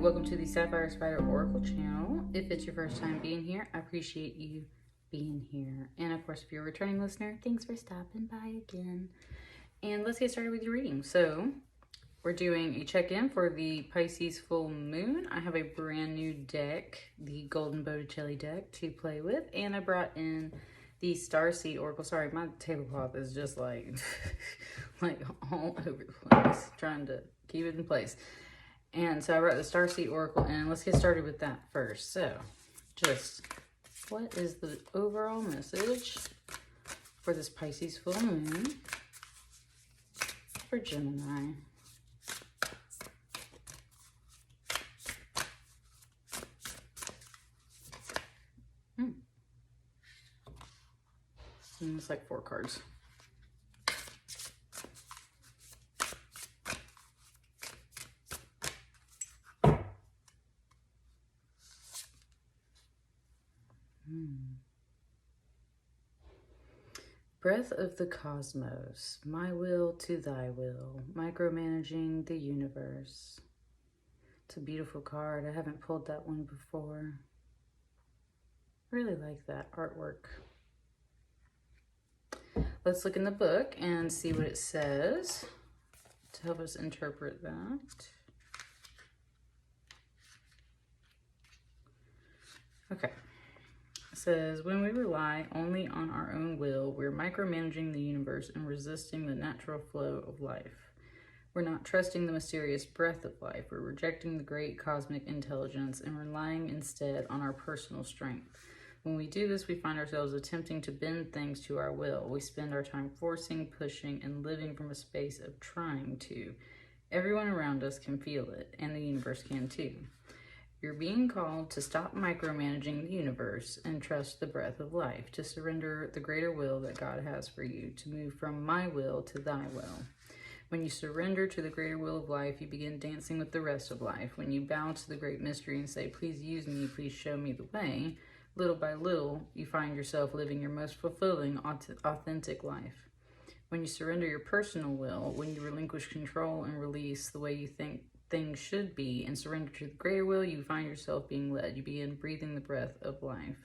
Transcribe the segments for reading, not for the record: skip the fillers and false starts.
welcome to the Sapphire Spider Oracle channel. If it's your first time being here, I appreciate you being here. And of course, if you're a returning listener, thanks for stopping by again. And let's get started with your reading. So we're doing a check-in for the Pisces full moon. I have a brand new deck, the Golden Botticelli deck to play with. And I brought in the Starseed Oracle. Sorry, my tablecloth is just like, like all over the place, trying to keep it in place. And so I brought the Starseed Oracle in. Let's get started with that first. So, just what is the overall message for this Pisces full moon for Gemini? And it's like 4 cards. Breath of the cosmos, my will to thy will, micromanaging the universe. It's a beautiful card. I haven't pulled that one before. Really like that artwork. Let's look in the book and see what it says to help us interpret that. Okay. It says, when we rely only on our own will, we're micromanaging the universe and resisting the natural flow of life. We're not trusting the mysterious breath of life. We're rejecting the great cosmic intelligence and relying instead on our personal strength. When we do this, we find ourselves attempting to bend things to our will. We spend our time forcing, pushing, and living from a space of trying to. Everyone around us can feel it, and the universe can too. You're being called to stop micromanaging the universe and trust the breath of life, to surrender the greater will that God has for you, to move from my will to thy will. When you surrender to the greater will of life, you begin dancing with the rest of life. When you bow to the great mystery and say, please use me, please show me the way, little by little, you find yourself living your most fulfilling, authentic life. When you surrender your personal will, when you relinquish control and release the way you think things should be and surrender to the greater will, you find yourself being led. You begin breathing the breath of life.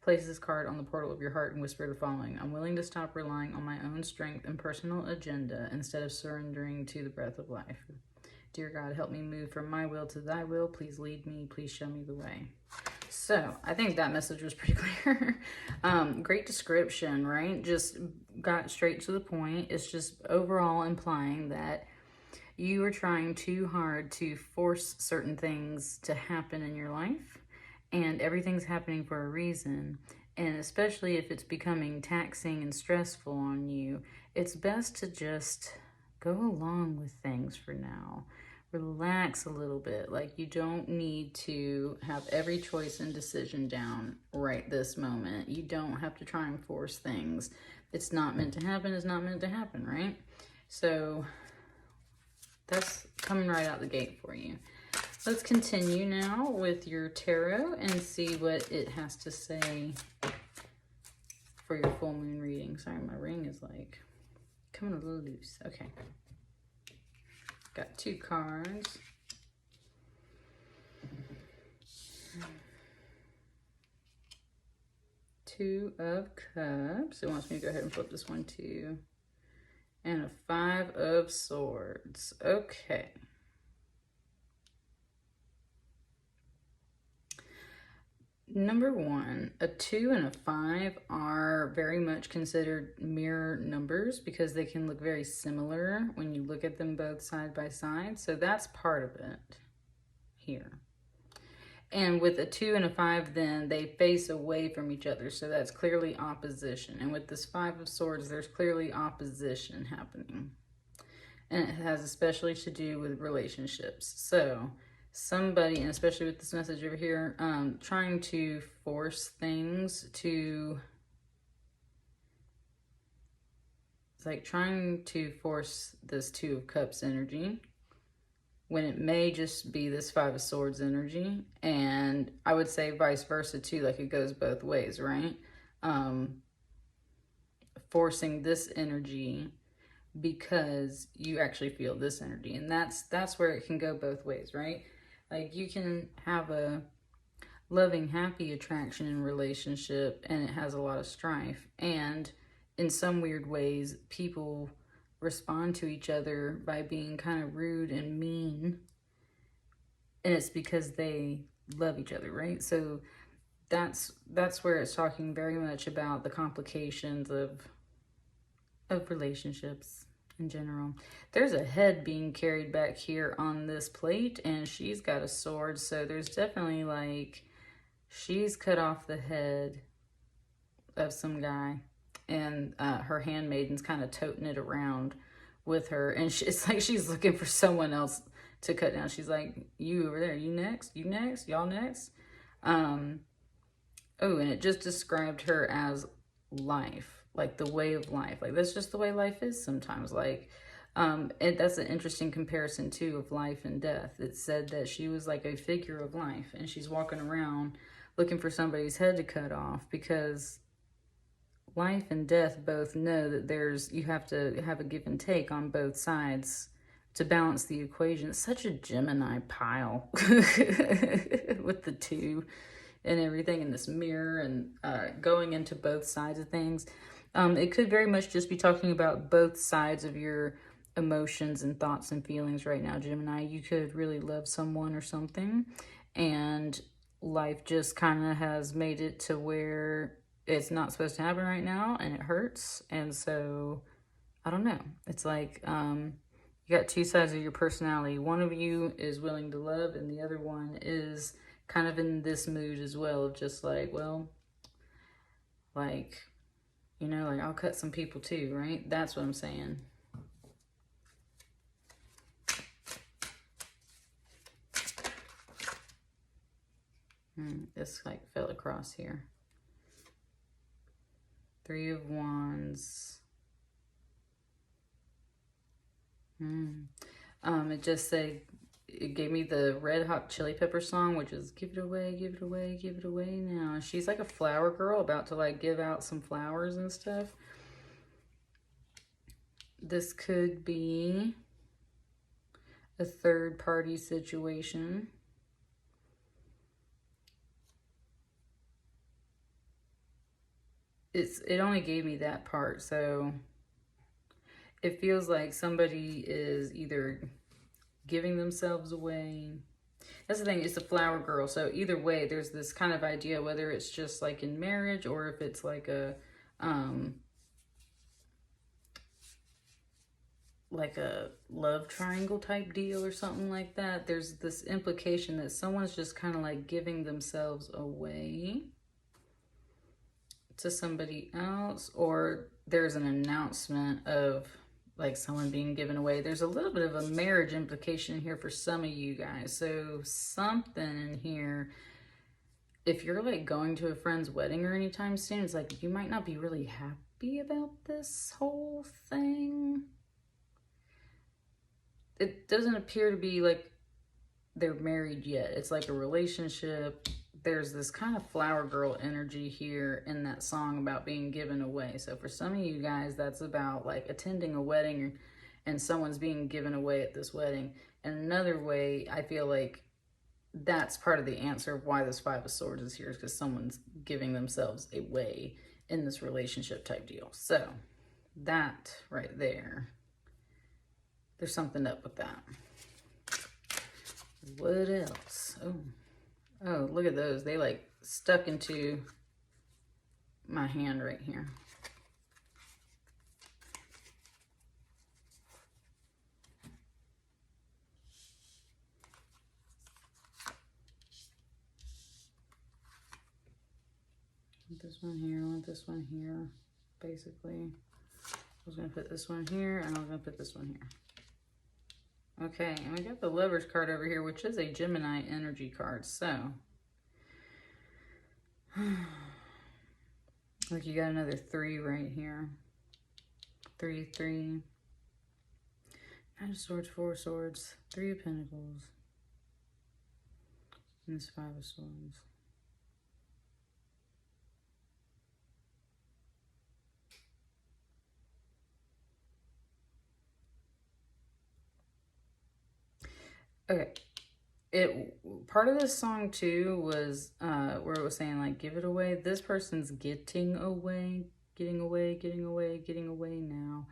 Place this card on the portal of your heart and whisper the following. I'm willing to stop relying on my own strength and personal agenda instead of surrendering to the breath of life. Dear God, help me move from my will to thy will. Please lead me. Please show me the way. So I think that message was pretty clear. Great description, right? Just got straight to the point. It's just overall implying that you are trying too hard to force certain things to happen in your life, and everything's happening for a reason. And especially if it's becoming taxing and stressful on you, it's best to just go along with things for now. Relax a little bit. Like, you don't need to have every choice and decision down right this moment. You don't have to try and force things. It's not meant to happen. It's not meant to happen, right? So that's coming right out the gate for you. Let's continue now with your tarot and see what it has to say for your full moon reading. Sorry, my ring is like coming a little loose. Okay. Got 2 cards. Two of Cups. It wants me to go ahead and flip this one too. And a 5 of Swords. Okay. Number 1, a 2 and a 5 are very much considered mirror numbers because they can look very similar when you look at them both side by side. So that's part of it here. And with a 2 and a 5, then they face away from each other. So that's clearly opposition. And with this 5 of Swords, there's clearly opposition happening. And it has especially to do with relationships. So somebody, and especially with this message over here, trying to force things to, it's like trying to force this 2 of Cups energy when it may just be this 5 of Swords energy. And I would say vice versa too, like it goes both ways, right? Forcing this energy because you actually feel this energy. And that's where it can go both ways, right? Like, you can have a loving, happy attraction in relationship and it has a lot of strife. And in some weird ways, people respond to each other by being kind of rude and mean. And it's because they love each other, right? So that's where it's talking very much about the complications of relationships in general. There's a head being carried back here on this plate, and she's got a sword, so there's definitely like she's cut off the head of some guy, and her handmaiden's kind of toting it around with her, and it's like she's looking for someone else to cut down. She's like, you over there, you next, y'all next. Oh, and it just described her as life, like the way of life. Like, that's just the way life is sometimes. Like, and that's an interesting comparison too of life and death. It said that she was like a figure of life, and she's walking around looking for somebody's head to cut off, because life and death both know that you have to have a give and take on both sides to balance the equation. It's such a Gemini pile with the two and everything in this mirror, and going into both sides of things. It could very much just be talking about both sides of your emotions and thoughts and feelings right now, Gemini. You could really love someone or something, and life just kind of has made it to where it's not supposed to happen right now, and it hurts. And so, I don't know. It's like, you got two sides of your personality. One of you is willing to love, and the other one is kind of in this mood as well, of just like, well, like, you know, like, I'll cut some people too, right? That's what I'm saying. This like fell across here. Three of Wands. It just said, it gave me the Red Hot Chili Pepper song, which is give it away, give it away, give it away now. She's like a flower girl about to like give out some flowers and stuff. This could be a third party situation. It only gave me that part, so it feels like somebody is either giving themselves away. That's the thing, it's a flower girl. So either way, there's this kind of idea, whether it's just like in marriage or if it's like a love triangle type deal or something like that. There's this implication that someone's just kind of like giving themselves away to somebody else, or there's an announcement of like someone being given away. There's a little bit of a marriage implication here for some of you guys. So something in here, if you're like going to a friend's wedding or anytime soon, it's like you might not be really happy about this whole thing. It doesn't appear to be like they're married yet. It's like a relationship. There's this kind of flower girl energy here in that song about being given away. So for some of you guys, that's about like attending a wedding and someone's being given away at this wedding. And another way, I feel like that's part of the answer of why this Five of Swords is here, is because someone's giving themselves away in this relationship type deal. So that right there, there's something up with that. What else? Oh, look at those. They like stuck into my hand right here. Want this one here, want this one here. Basically, I was going to put this one here, and I was going to put this one here. Okay, and we got the Lover's card over here, which is a Gemini energy card. So, like, you got another 3 right here. 3, 3. Nine of Swords, 4 of Swords, 3 of Pentacles, and this 5 of Swords. Okay, Part of this song too was where it was saying like, give it away. This person's getting away, getting away, getting away, getting away now.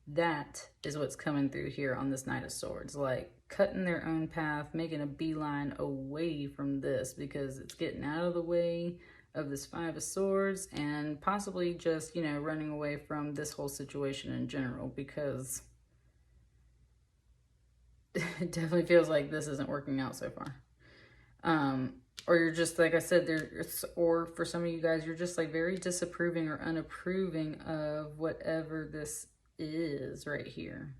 That is what's coming through here on this Knight of Swords, like cutting their own path, making a beeline away from this because it's getting out of the way of this Five of Swords and possibly just, you know, running away from this whole situation in general because it definitely feels like this isn't working out so far. Or you're just, like I said, or for some of you guys, you're just like very disapproving or unapproving of whatever this is right here.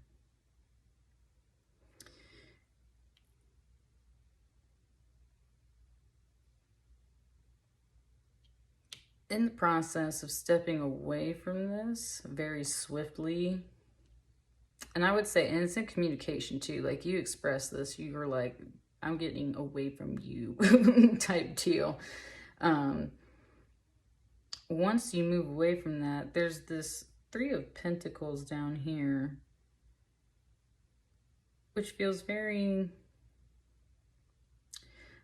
In the process of stepping away from this very swiftly, and I would say, and it's in communication too, like you express this, you were like, I'm getting away from you type deal. Once you move away from that, there's this Three of Pentacles down here, which feels very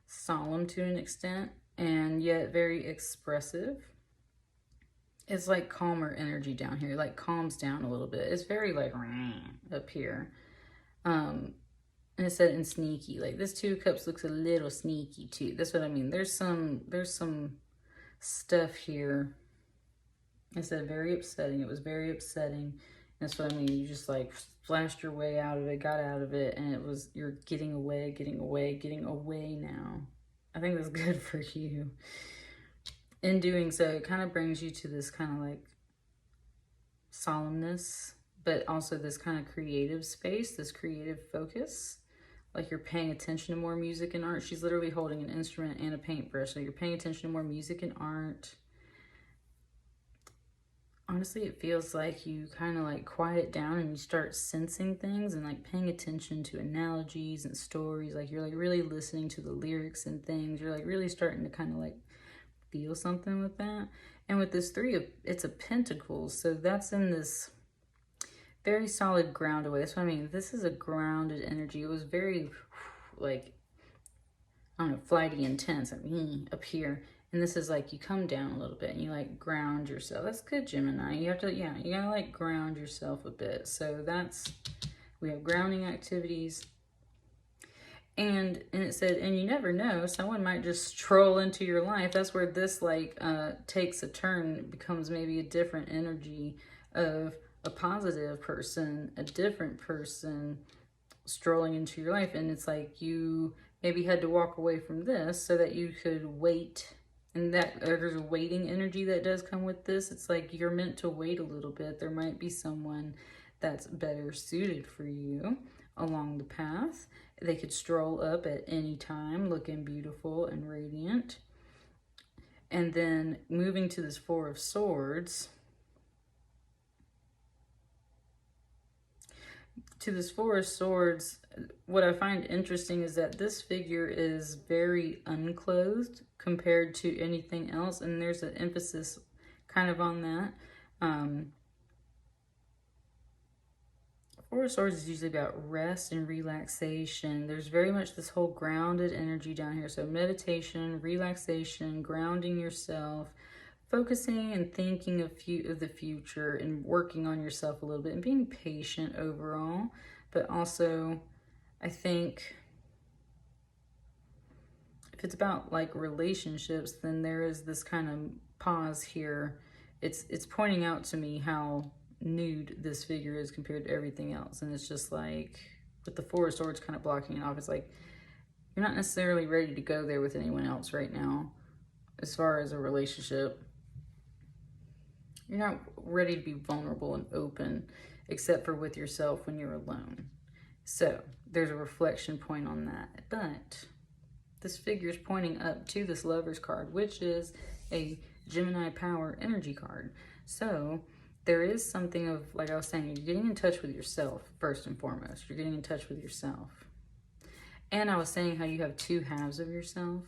solemn to an extent, and yet very expressive. It's like calmer energy down here, like calms down a little bit. It's very like up here. And it said in sneaky, like this Two of Cups looks a little sneaky too. That's what I mean. There's some stuff here. It said very upsetting. It was very upsetting. That's what I mean. You just like flashed your way out of it, got out of it, and it was, you're getting away, getting away, getting away now. I think that's good for you. In doing so, it kind of brings you to this kind of like solemnness, but also this kind of creative space, this creative focus. Like you're paying attention to more music and art. She's literally holding an instrument and a paintbrush. So you're paying attention to more music and art. Honestly, it feels like you kind of like quiet down and you start sensing things and like paying attention to analogies and stories. Like you're like really listening to the lyrics and things. You're like really starting to kind of like feel something with that. And with this it's a Pentacles. So that's in this very solid ground away. That's what I mean. This is a grounded energy. It was very like, I don't know, flighty, intense, like up here. And this is like, you come down a little bit and you like ground yourself. That's good, Gemini. You have to, yeah, you gotta like ground yourself a bit. So we have grounding activities. And it said, and you never know, someone might just stroll into your life. That's where this like takes a turn. It becomes maybe a different energy of a positive person, a different person strolling into your life. And it's like you maybe had to walk away from this so that you could wait. And that there's a waiting energy that does come with this. It's like you're meant to wait a little bit. There might be someone that's better suited for you along the path. They could stroll up at any time looking beautiful and radiant. And then moving to this Four of Swords. To this Four of Swords, what I find interesting is that this figure is very unclothed compared to anything else, and there's an emphasis kind of on that. Four of Swords is usually about rest and relaxation. There's very much this whole grounded energy down here. So meditation, relaxation, grounding yourself, focusing and thinking of the future and working on yourself a little bit and being patient overall. But also, I think if it's about like relationships, then there is this kind of pause here. It's pointing out to me how nude this figure is compared to everything else. And it's just like, with the Four of Swords kind of blocking it off, it's like, you're not necessarily ready to go there with anyone else right now. As far as a relationship, you're not ready to be vulnerable and open, except for with yourself when you're alone. So there's a reflection point on that. But this figure is pointing up to this Lover's card, which is a Gemini power energy card. So there is something of, like I was saying, you're getting in touch with yourself first and foremost. You're getting in touch with yourself. And I was saying how you have two halves of yourself.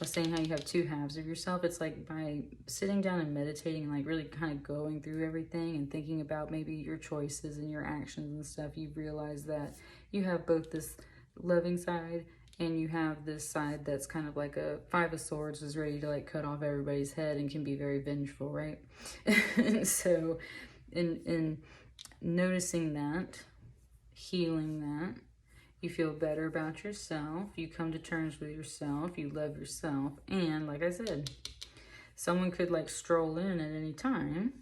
It's like by sitting down and meditating and like really kind of going through everything and thinking about maybe your choices and your actions and stuff, you've realized that you have both this loving side And you have this side that's kind of like a Five of Swords, is ready to like cut off everybody's head and can be very vengeful, right? And so in noticing that, healing that, you feel better about yourself, you come to terms with yourself, you love yourself, and like I said, someone could like stroll in at any time.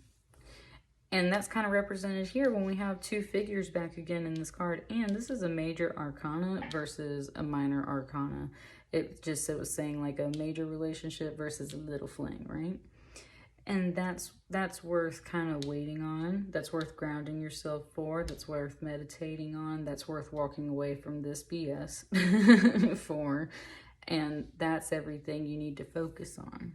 And that's kind of represented here when we have two figures back again in this card. And this is a major arcana versus a minor arcana. It was saying like a major relationship versus a little fling, right? And that's worth kind of waiting on. That's worth grounding yourself for. That's worth meditating on. That's worth walking away from this BS for. And that's everything you need to focus on.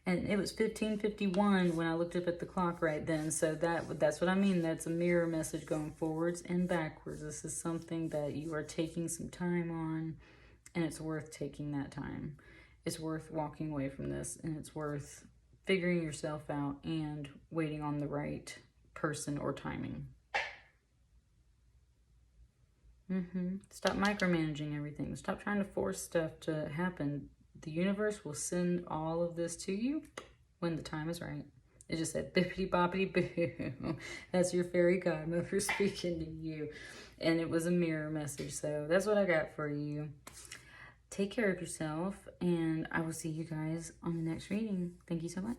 And it was 15:51 when I looked up at the clock right then. So that's what I mean. That's a mirror message going forwards and backwards. This is something that you are taking some time on, and it's worth taking that time. It's worth walking away from this, and it's worth figuring yourself out and waiting on the right person or timing. Stop micromanaging everything. Stop trying to force stuff to happen. The universe will send all of this to you when the time is right. It just said, bippity boppity boo. That's your fairy godmother speaking to you. And it was a mirror message. So that's what I got for you. Take care of yourself. And I will see you guys on the next reading. Thank you so much.